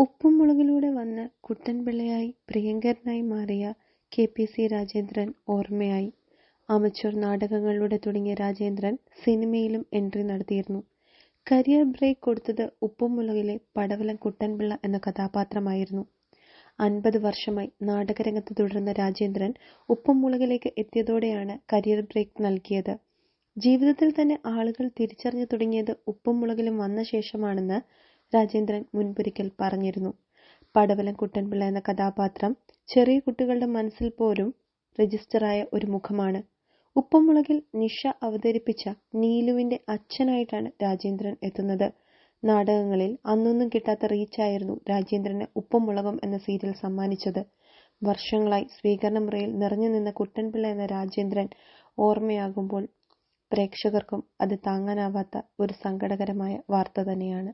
ഉപ്പും മുളകിലൂടെ വന്ന് കുട്ടൻപിള്ളയായി പ്രിയങ്കരനായി മാറിയ KPC രാജേന്ദ്രൻ ഓർമ്മയായി. അമച്വർ നാടകങ്ങളിലൂടെ തുടങ്ങിയ രാജേന്ദ്രൻ സിനിമയിലും എൻട്രി നടത്തിയിരുന്നു. കരിയർ ബ്രേക്ക് കൊടുത്തത് ഉപ്പും മുളകിലെ പടവലം കുട്ടൻപിള്ള എന്ന കഥാപാത്രമായിരുന്നു. 50 വർഷമായി നാടകരംഗത്ത് തുടർന്ന രാജേന്ദ്രൻ ഉപ്പും മുളകിലേക്ക് എത്തിയതോടെയാണ് കരിയർ ബ്രേക്ക് നൽകിയത്. ജീവിതത്തിൽ തന്നെ ആളുകൾ തിരിച്ചറിഞ്ഞു തുടങ്ങിയത് ഉപ്പും മുളകിലും വന്ന ശേഷമാണെന്ന് രാജേന്ദ്രൻ മുൻപൊരിക്കൽ പറഞ്ഞിരുന്നു. പടവലം കുട്ടൻപിള്ള എന്ന കഥാപാത്രം ചെറിയ കുട്ടികളുടെ മനസ്സിൽ പോലും രജിസ്റ്ററായ ഒരു മുഖമാണ്. ഉപ്പും മുളകിൽ നിഷ അവതരിപ്പിച്ച നീലുവിന്റെ അച്ഛനായിട്ടാണ് രാജേന്ദ്രൻ എത്തുന്നത്. നാടകങ്ങളിൽ അന്നൊന്നും കിട്ടാത്ത റീച്ചായിരുന്നു രാജേന്ദ്രന് ഉപ്പും മുളകും എന്ന സീരിയൽ സമ്മാനിച്ചത്. വർഷങ്ങളായി സ്വീകരണ മുറിയിൽ നിറഞ്ഞു നിന്ന കുട്ടൻപിള്ള എന്ന രാജേന്ദ്രൻ ഓർമ്മയാകുമ്പോൾ പ്രേക്ഷകർക്കും അത് താങ്ങാനാവാത്ത ഒരു സങ്കടകരമായ വാർത്ത തന്നെയാണ്.